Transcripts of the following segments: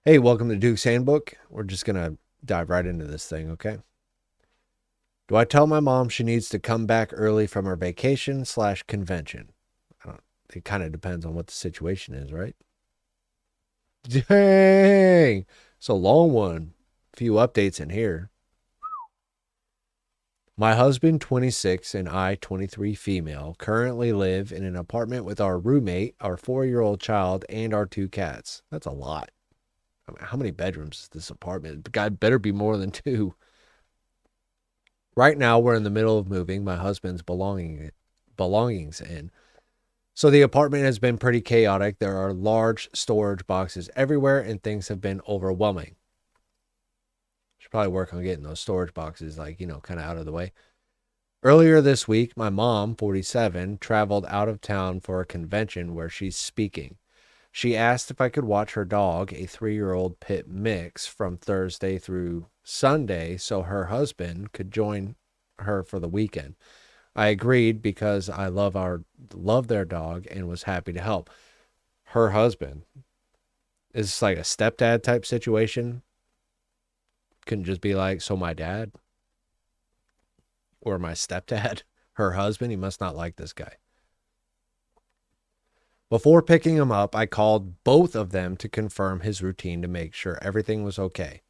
Hey, welcome to Duke's Handbook. We're just going to dive right into this thing, okay? Do I tell my mom she needs to come back early from her vacation/convention? I don't, it kind of depends on what the situation is, right? Dang! It's a long one. Few updates in here. My husband, 26, and I, 23 female, currently live in an apartment with our roommate, our 4-year-old child, and our 2 cats. That's a lot. I mean, how many bedrooms is this apartment? God, better be more than 2. Right now, we're in the middle of moving my husband's belongings in. So the apartment has been pretty chaotic. There are large storage boxes everywhere, and things have been overwhelming. Should probably work on getting those storage boxes, kind of out of the way. Earlier this week, my mom, 47, traveled out of town for a convention where she's speaking. She asked if I could watch her dog, a 3-year-old pit mix, from Thursday through Sunday so her husband could join her for the weekend. I agreed because I love their dog and was happy to help. Her husband is like a stepdad type situation. Couldn't just be like, so my dad or my stepdad, her husband, he must not like this guy. Before picking him up, I called both of them to confirm his routine to make sure everything was okay.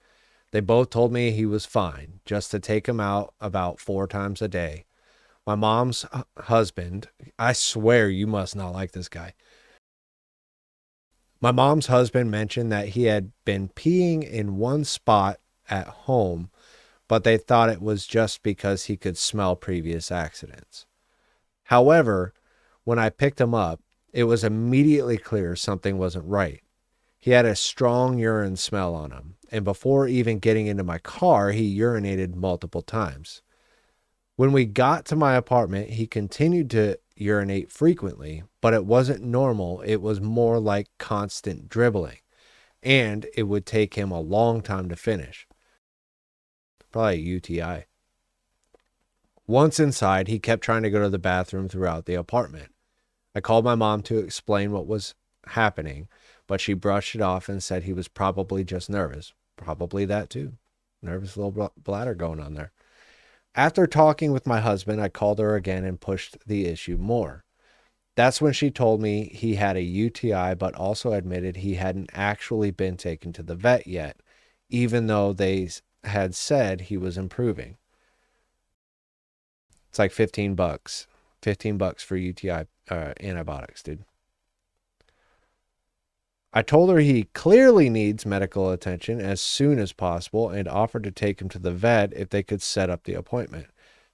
They both told me he was fine, just to take him out about 4 times a day. My mom's husband, I swear you must not like this guy. My mom's husband mentioned that he had been peeing in one spot at home, but they thought it was just because he could smell previous accidents. However, when I picked him up, it was immediately clear something wasn't right. He had a strong urine smell on him, and before even getting into my car, he urinated multiple times. When we got to my apartment, he continued to urinate frequently, but it wasn't normal. It was more like constant dribbling, and it would take him a long time to finish. Probably a UTI. Once inside, he kept trying to go to the bathroom throughout the apartment. I called my mom to explain what was happening, but she brushed it off and said he was probably just nervous. Probably that too. Nervous little bladder going on there. After talking with my husband, I called her again and pushed the issue more. That's when she told me he had a UTI, but also admitted he hadn't actually been taken to the vet yet, even though they had said he was improving. It's like 15 bucks. 15 bucks for UTI antibiotics, dude. I told her he clearly needs medical attention as soon as possible and offered to take him to the vet if they could set up the appointment.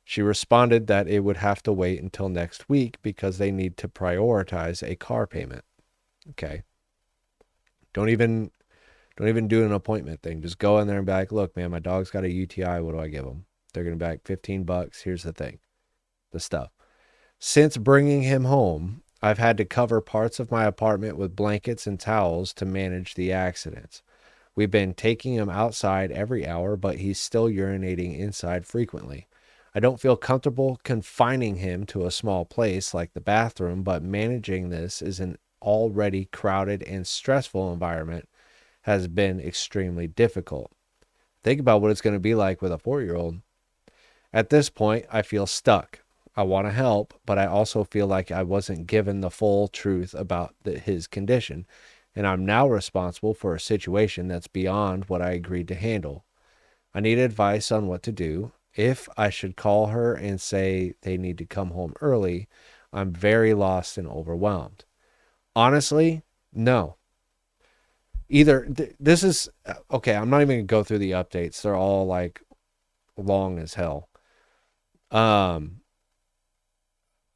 She responded that it would have to wait until next week because they need to prioritize a car payment. Okay. Don't even don't even do an appointment thing. Just go in there and be like, "Look, man, my dog's got a UTI. What do I give him?" They're going to be like 15 bucks. Here's the thing. The stuff. Since bringing him home, I've had to cover parts of my apartment with blankets and towels to manage the accidents. We've been taking him outside every hour, but he's still urinating inside frequently. I don't feel comfortable confining him to a small place like the bathroom, but managing this is an already crowded and stressful environment has been extremely difficult. Think about what it's going to be like with a 4-year-old. At this point, I feel stuck. I want to help, but I also feel like I wasn't given the full truth about his condition, and I'm now responsible for a situation that's beyond what I agreed to handle. I need advice on what to do. If I should call her and say they need to come home early, I'm very lost and overwhelmed. Honestly, no. Either this is okay. I'm not even gonna go through the updates. They're all like long as hell. Um,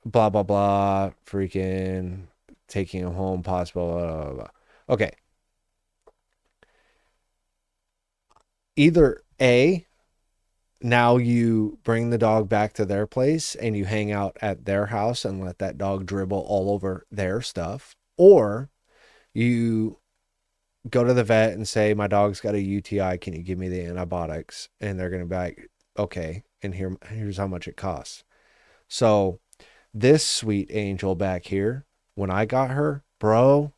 blah blah blah. Freaking taking him home, possible. Blah, blah, blah. Okay, either A, now you bring the dog back to their place and you hang out at their house and let that dog dribble all over their stuff, or you go to the vet and say, my dog's got a UTI, can you give me the antibiotics? And they're going to be like, okay, and here's how much it costs. So this sweet angel back here, when I got her, bro,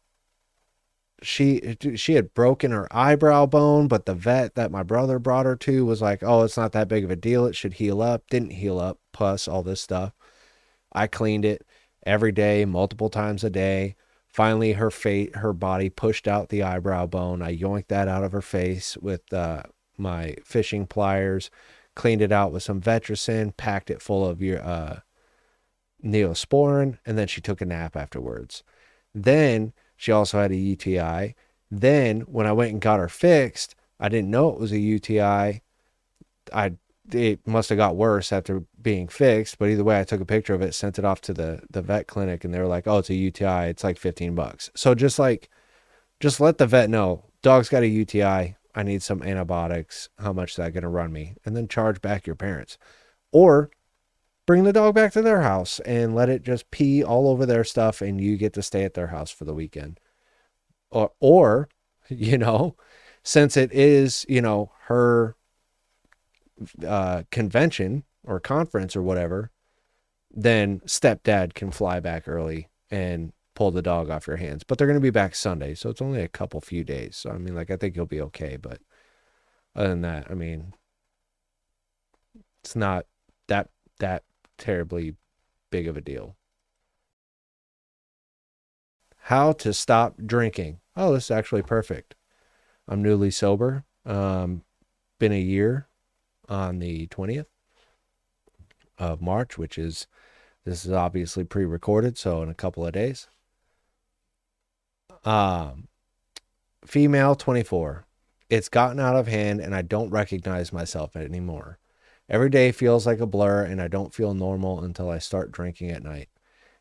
she had broken her eyebrow bone, but the vet that my brother brought her to was like, "Oh, it's not that big of a deal. It should heal up." Didn't heal up. Pus, all this stuff. I cleaned it every day, multiple times a day. Finally, her body pushed out the eyebrow bone. I yoinked that out of her face with my fishing pliers, cleaned it out with some Vetricin, packed it full of your Neosporin, and then she took a nap afterwards. Then she also had a UTI. Then when I went and got her fixed, I didn't know it was a UTI. It must have got worse after being fixed, but either way, I took a picture of it, sent it off to the vet clinic, and they were like, "Oh, it's a UTI. It's like $15." So just let the vet know, dog's got a UTI. I need some antibiotics. How much is that going to run me? And then charge back your parents, or bring the dog back to their house and let it just pee all over their stuff, and you get to stay at their house for the weekend. Or you know, since it is, her convention or conference or whatever, then stepdad can fly back early and pull the dog off your hands. But they're going to be back Sunday, so it's only a few days. So I mean, like, I think you'll be okay. But other than that, I mean, it's not that terribly big of a deal. How to stop drinking? Oh, this is actually perfect. I'm newly sober. Been a year on the 20th of March, which is, this is obviously pre-recorded, so in a couple of days. Um, Female, 24. It's gotten out of hand and I don't recognize myself anymore. Every day feels like a blur and I don't feel normal until I start drinking at night.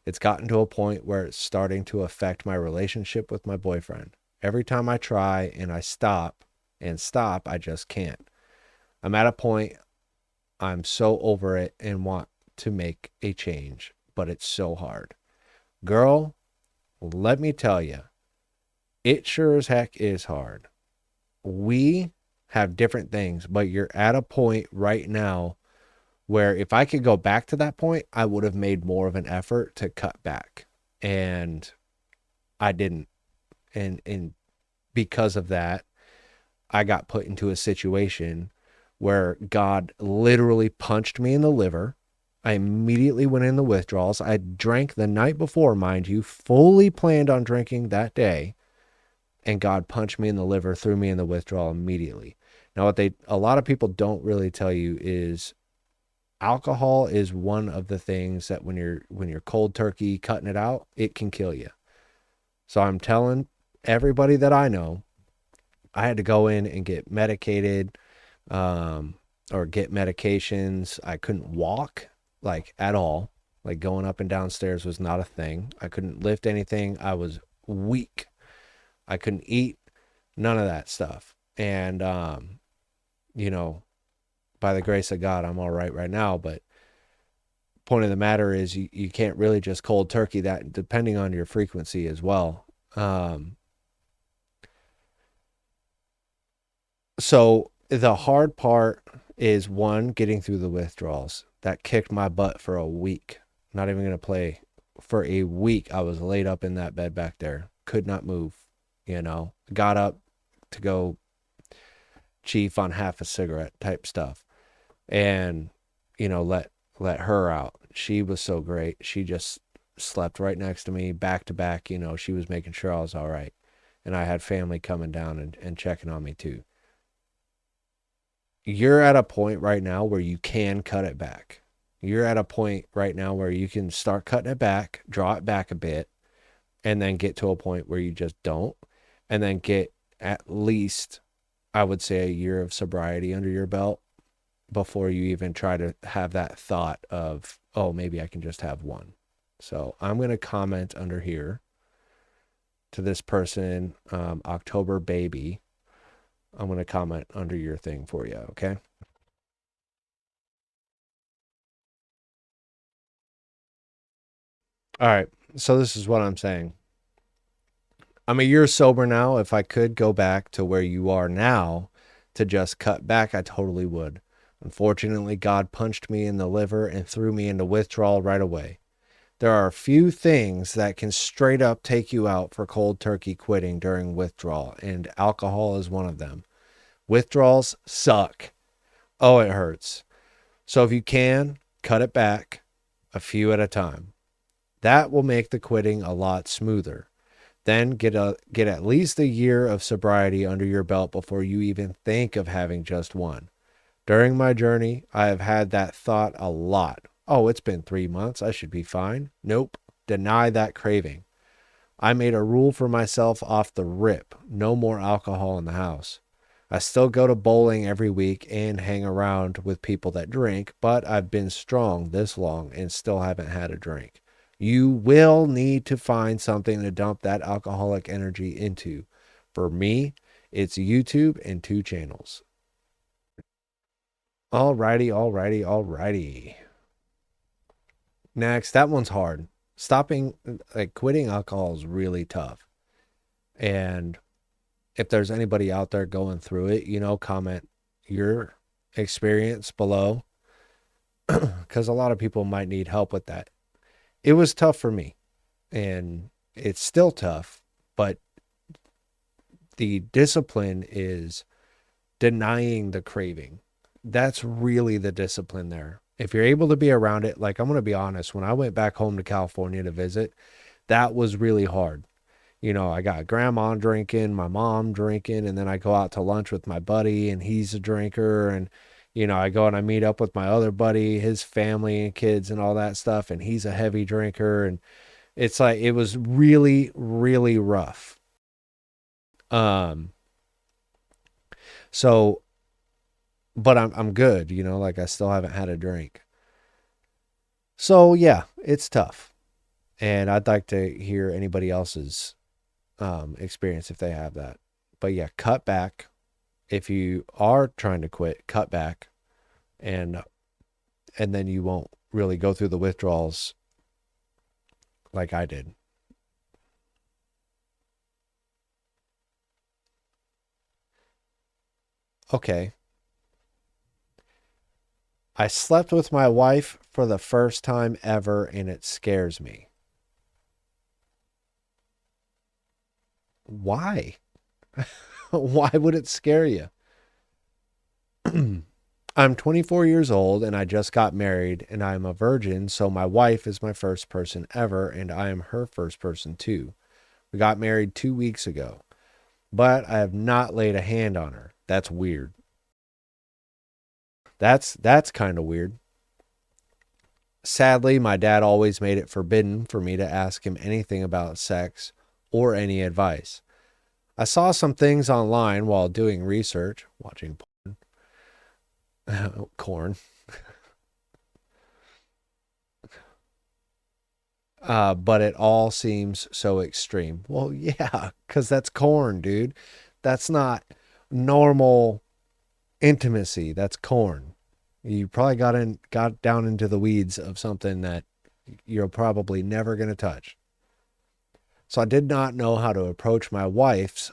It's gotten to a point where it's starting to affect my relationship with my boyfriend. Every time I try and I stop, I just can't. I'm at a point I'm so over it and want to make a change, but it's so hard. Girl, let me tell you, it sure as heck is hard. We have different things, but you're at a point right now where if I could go back to that point, I would have made more of an effort to cut back. And I didn't. And because of that, I got put into a situation where God literally punched me in the liver. I immediately went in the withdrawals. I drank the night before, mind you, fully planned on drinking that day. And God punched me in the liver, threw me in the withdrawal immediately. Now, a lot of people don't really tell you is alcohol is one of the things that when you're cold turkey cutting it out, it can kill you. So I'm telling everybody that I know, I had to go in and get medicated, or get medications. I couldn't walk like at all. Like going up and downstairs was not a thing. I couldn't lift anything. I was weak. I couldn't eat, none of that stuff. And, you know, by the grace of God, I'm all right now. But point of the matter is you can't really just cold turkey that, depending on your frequency as well. So the hard part is, one, getting through the withdrawals. That kicked my butt for a week. Not even going to play. For a week, I was laid up in that bed back there. Could not move, Got up to go chief on half a cigarette type stuff. And, let her out. She was so great. She just slept right next to me, back to back. She was making sure I was all right. And I had family coming down and checking on me too. You're at a point right now where you can cut it back. You're at a point right now where you can start cutting it back, draw it back a bit, and then get to a point where you just don't, and then get at least, I would say, a year of sobriety under your belt before you even try to have that thought of, oh, maybe I can just have one. So I'm going to comment under here to this person, October Baby. I'm going to comment under your thing for you, okay? All right. So this is what I'm saying. I'm a year sober now. If I could go back to where you are now to just cut back, I totally would. Unfortunately, God punched me in the liver and threw me into withdrawal right away. There are a few things that can straight up take you out for cold turkey quitting during withdrawal, and alcohol is one of them. Withdrawals suck. Oh, it hurts. So if you can, cut it back a few at a time. That will make the quitting a lot smoother. Then get at least a year of sobriety under your belt before you even think of having just one. During my journey, I have had that thought a lot. Oh, it's been 3 months. I should be fine. Nope. Deny that craving. I made a rule for myself off the rip. No more alcohol in the house. I still go to bowling every week and hang around with people that drink, but I've been strong this long and still haven't had a drink. You will need to find something to dump that alcoholic energy into. For me, it's YouTube and 2 channels. Alrighty, alrighty, alrighty. Next, that one's hard. Quitting alcohol is really tough. And if there's anybody out there going through it, comment your experience below because a lot of people might need help with that. It was tough for me and it's still tough, but the discipline is denying the craving. That's really the discipline there. If you're able to be around it, like I'm going to be honest, when I went back home to California to visit, that was really hard. I got grandma drinking, my mom drinking, and then I go out to lunch with my buddy and he's a drinker. And, I go and I meet up with my other buddy, his family and kids and all that stuff. And he's a heavy drinker. And it's like, it was really, really rough. So, but I'm good, like I still haven't had a drink. So yeah, it's tough. And I'd like to hear anybody else's experience if they have that. But yeah, cut back. If you are trying to quit, cut back, and then you won't really go through the withdrawals like I did. Okay. I slept with my wife for the first time ever and it scares me. Why? Why would it scare you? I'm 24 years old and I just got married and I'm a virgin, so my wife is my first person ever and I am her first person too. We got married 2 weeks ago, but I have not laid a hand on her. That's weird. That's kind of weird. Sadly, my dad always made it forbidden for me to ask him anything about sex or any advice. I saw some things online while doing research, watching corn. But it all seems so extreme. Well, yeah, because that's corn, dude. That's not normal intimacy. That's corn. You probably got down into the weeds of something that you're probably never going to touch. So I did not know how to approach my wife,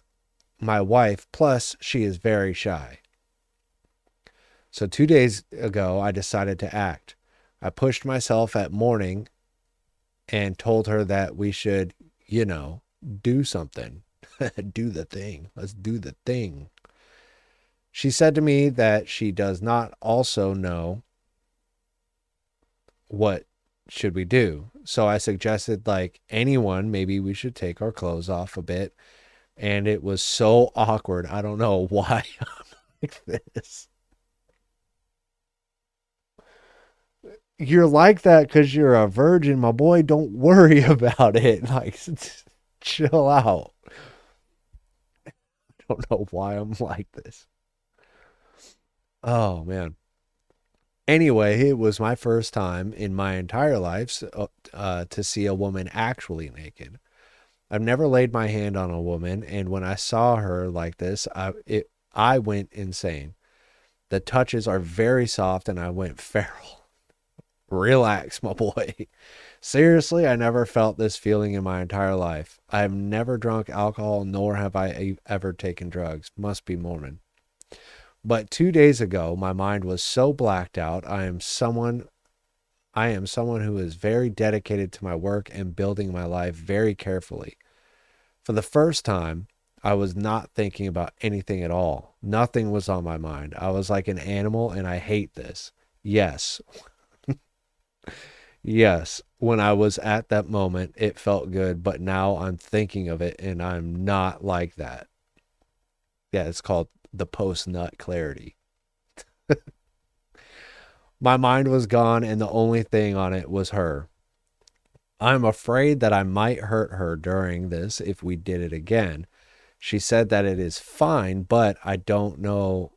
plus she is very shy. So 2 days ago, I decided to act. I pushed myself at morning and told her that we should, do something. Do the thing. Let's do the thing. She said to me that she does not also know what should we do. So I suggested, like anyone, maybe we should take our clothes off a bit. And it was so awkward. I don't know why I'm like this. You're like that because you're a virgin, my boy. Don't worry about it. Like, chill out. I don't know why I'm like this. Oh, man. Anyway, it was my first time in my entire life to see a woman actually naked. I've never laid my hand on a woman, and when I saw her like this, I went insane. The touches are very soft, and I went feral. Relax, my boy. Seriously, I never felt this feeling in my entire life. I have never drunk alcohol, nor have I ever taken drugs. Must be Mormon. But 2 days ago, my mind was so blacked out. I am someone. I am someone who is very dedicated to my work and building my life very carefully. For the first time, I was not thinking about anything at all. Nothing was on my mind. I was like an animal, and I hate this. Yes, yes. When I was at that moment, it felt good, but now I'm thinking of it, and I'm not like that. Yeah, it's called the post nut clarity. My mind was gone, and the only thing on it was her. I'm afraid that I might hurt her during this if we did it again. She said that it is fine, but I don't know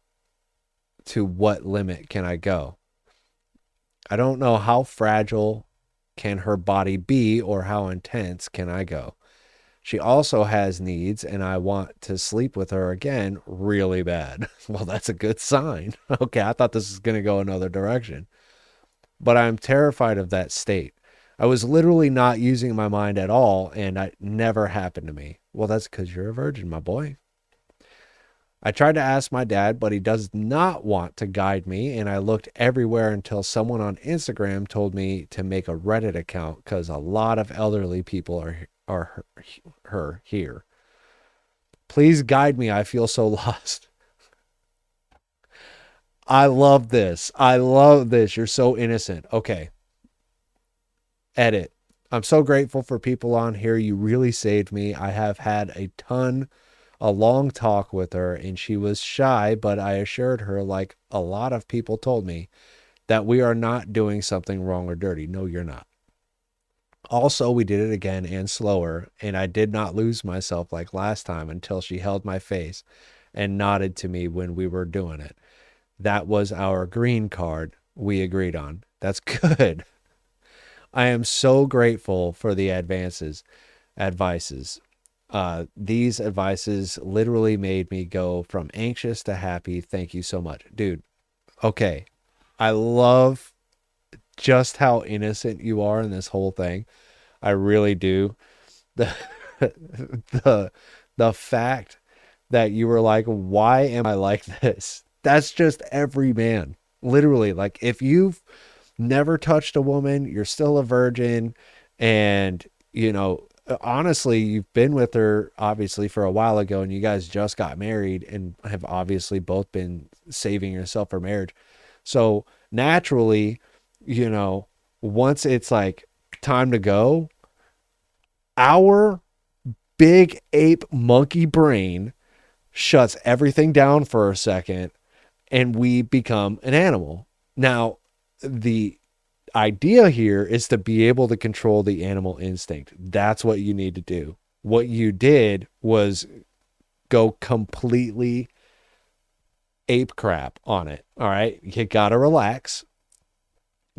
to what limit can I go. I don't know how fragile can her body be or how intense can I go. She also has needs and I want to sleep with her again really bad. Well, that's a good sign. Okay, I thought this was going to go another direction. But I'm terrified of that state. I was literally not using my mind at all and it never happened to me. Well, that's because you're a virgin, my boy. I tried to ask my dad, but he does not want to guide me. And I looked everywhere until someone on Instagram told me to make a Reddit account because a lot of elderly people are her here. Please guide me. I feel so lost. I love this. I love this. You're so innocent. Okay. Edit. I'm so grateful for people on here. You really saved me. I have had a long talk with her, and she was shy, but I assured her, like a lot of people told me, that we are not doing something wrong or dirty. No, you're not. Also, we did it again and slower, and I did not lose myself like last time until she held my face and nodded to me when we were doing it. That was our green card we agreed on. That's good. I am so grateful for the advices. These advices literally made me go from anxious to happy. Thank you so much, dude. Okay. I love just how innocent you are in this whole thing. I really do. The the the fact that you were like, why am I like this? That's just every man. Literally, like if you've never touched a woman, you're still a virgin, and honestly, you've been with her obviously for a while ago, and you guys just got married and have obviously both been saving yourself for marriage. So naturally, you know, once it's like time to go, our big ape monkey brain shuts everything down for a second and we become an animal. Now, the idea here is to be able to control the animal instinct. That's what you need to do. What you did was go completely ape crap on it. All right. You got to relax.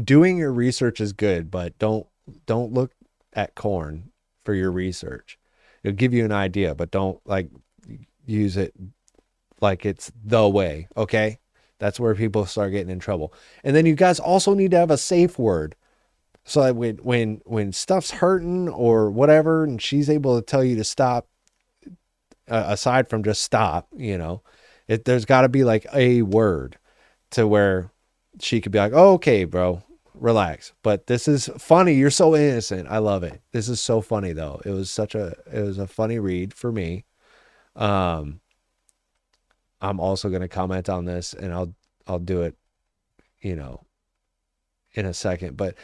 Doing your research is good, but don't look at corn for your research. It'll give you an idea, but don't like use it like it's the way. Okay. That's where people start getting in trouble. And then you guys also need to have a safe word. So that when stuff's hurting or whatever, and she's able to tell you to stop, aside from just stop, there's got to be like a word to where she could be like, oh, okay, bro, relax. But this is funny. You're so innocent. I love it. This is so funny though. It was a funny read for me. Um, I'm also going to comment on this and I'll do it, you know, in a second, but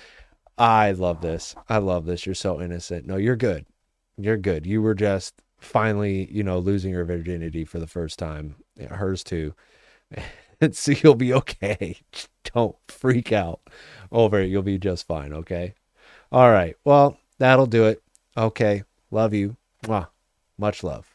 I love this. I love this. You're so innocent. No, you're good. You're good. You were just finally, losing your virginity for the first time. Hers too. So you'll be okay. Don't freak out over it. You'll be just fine. Okay. All right. Well, that'll do it. Okay. Love you. Mwah. Much love.